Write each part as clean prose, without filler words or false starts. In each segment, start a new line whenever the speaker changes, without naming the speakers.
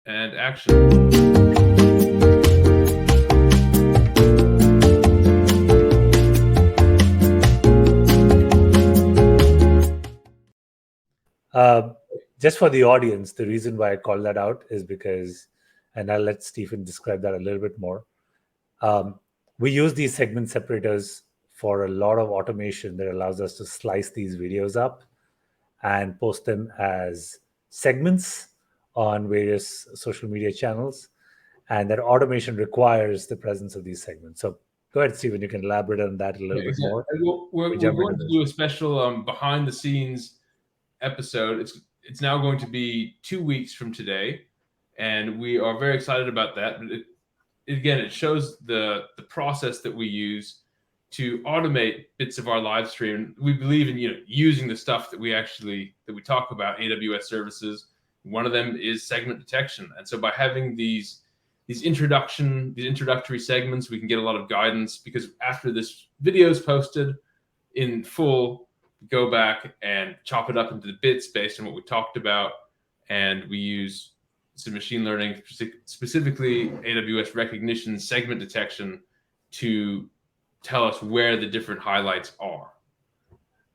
And action.
Just for the audience, the reason why I call that out is because, and I'll let Stephen describe that a little bit more. We use these segment separators for a lot of automation that allows us to slice these videos up and post them as segments on various social media channels. And that automation requires the presence of these segments. So go ahead, Stephen, you can elaborate on that a little bit more.
We're going to do a special behind the scenes episode. It's now going to be 2 weeks from today, and we are very excited about that. But it shows the process that we use to automate bits of our live stream. We believe in using the stuff that we talk about, AWS services. One of them is segment detection, and so by having these introductory segments, we can get a lot of guidance, because after this video is posted in full, go back and chop it up into the bits based on what we talked about, and we use some machine learning, specifically AWS recognition, segment detection, to tell us where the different highlights are.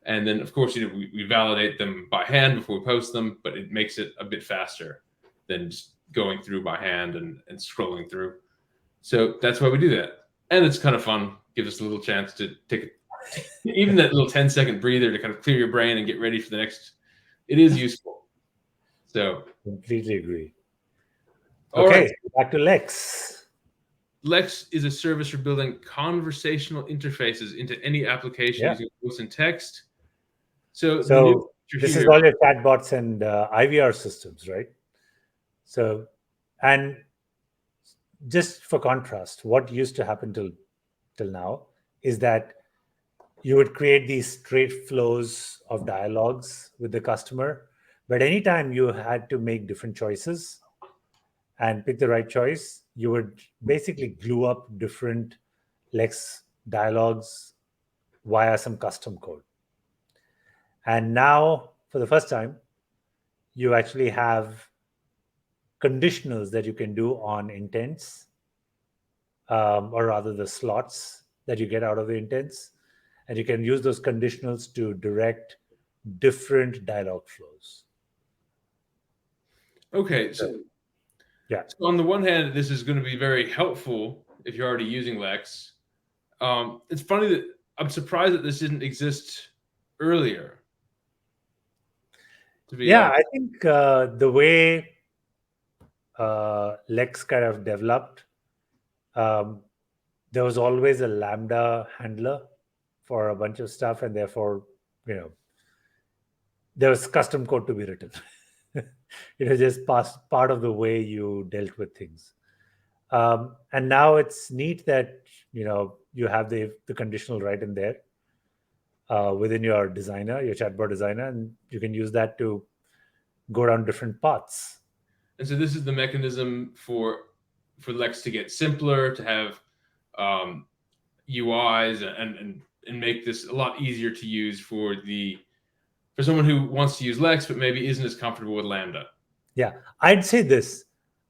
And then, of course, we validate them by hand before we post them, but it makes it a bit faster than just going through by hand and scrolling through. So that's why we do that. And it's kind of fun. Gives us a little chance to take even that little 10-second breather to kind of clear your brain and get ready for the next. It is useful. So
completely agree. Okay, back to Lex.
Lex is a service for building conversational interfaces into any application using voice and text. So
this is all your chatbots and IVR systems, right? So, and just for contrast, what used to happen till now is that you would create these straight flows of dialogues with the customer, but anytime you had to make different choices and pick the right choice, you would basically glue up different Lex dialogues via some custom code. And now, for the first time, you actually have conditionals that you can do on intents, or rather the slots that you get out of the intents. And you can use those conditionals to direct different dialogue flows.
Okay, so So on the one hand, this is going to be very helpful if you're already using Lex. It's funny that I'm surprised that this didn't exist earlier.
I think the way Lex kind of developed, there was always a Lambda handler for a bunch of stuff, and therefore, there was custom code to be written. It was just part of the way you dealt with things. And now it's neat that you have the conditional right in there within your designer, your chatbot designer, and you can use that to go down different paths.
And so this is the mechanism for Lex to get simpler, to have UIs and make this a lot easier to use for someone who wants to use Lex but maybe isn't as comfortable with Lambda.
Yeah, I'd say this.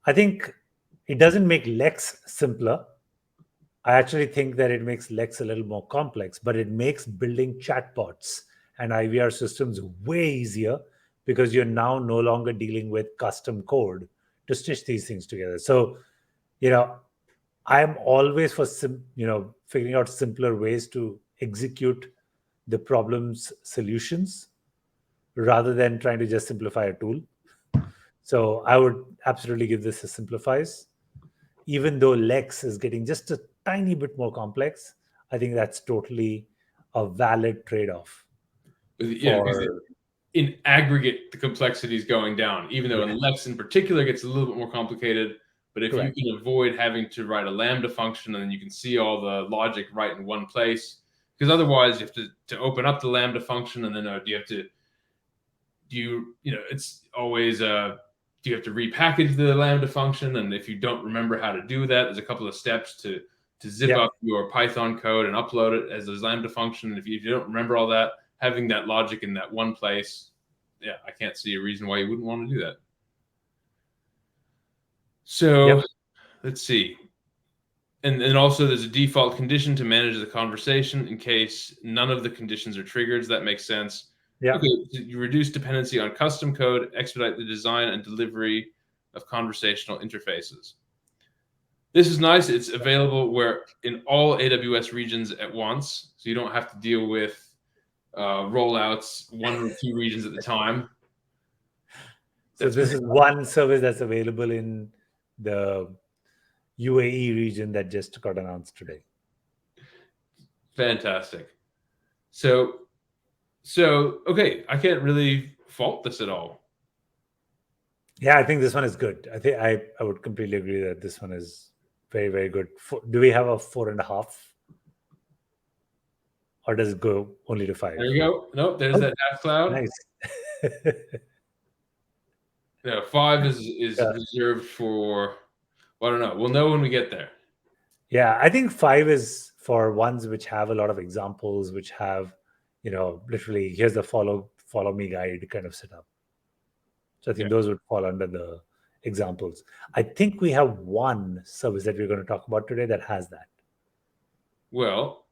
I think it doesn't make Lex simpler. I actually think that it makes Lex a little more complex, but it makes building chatbots and IVR systems way easier, because you're now no longer dealing with custom code to stitch these things together. So, I'm always for figuring out simpler ways to execute the problem's solutions rather than trying to just simplify a tool. So I would absolutely give this a simplifies. Even though Lex is getting just a tiny bit more complex, I think that's totally a valid trade-off.
In aggregate, the complexity is going down, even though in Lex in particular gets a little bit more complicated. But if you can avoid having to write a Lambda function, and then you can see all the logic right in one place, because otherwise you have to open up the Lambda function, and then it's always do you have to repackage the Lambda function? And if you don't remember how to do that, there's a couple of steps to zip up your Python code and upload it as a Lambda function. And if you don't remember all that, having that logic in that one place, I can't see a reason why you wouldn't want to do that. So
Yep.
let's see. And also there's a default condition to manage the conversation in case none of the conditions are triggered. Does that make sense?
Yeah.
Okay, so you reduce dependency on custom code, expedite the design and delivery of conversational interfaces. This is nice. It's available where in all AWS regions at once, so you don't have to deal with rollouts 1 or 2 regions at the time.
So
That's
this is one service that's available in the UAE region that just got announced today.
fantastic. So okay, I can't really fault this at all.
Yeah, I think this one is good. I think I would completely agree that this one is very, very good. Do we have a 4.5? Or does it go only to 5?
There you go. Nope, there's
Oh,
that half cloud.
nice.
No, 5 is
Yeah.
reserved for, well, I don't know. We'll know when we get there.
Yeah, I think 5 is for ones which have a lot of examples, which have, literally here's the follow me guide kind of setup. So I think those would fall under the examples. I think we have one service that we're going to talk about today that has that.
Well,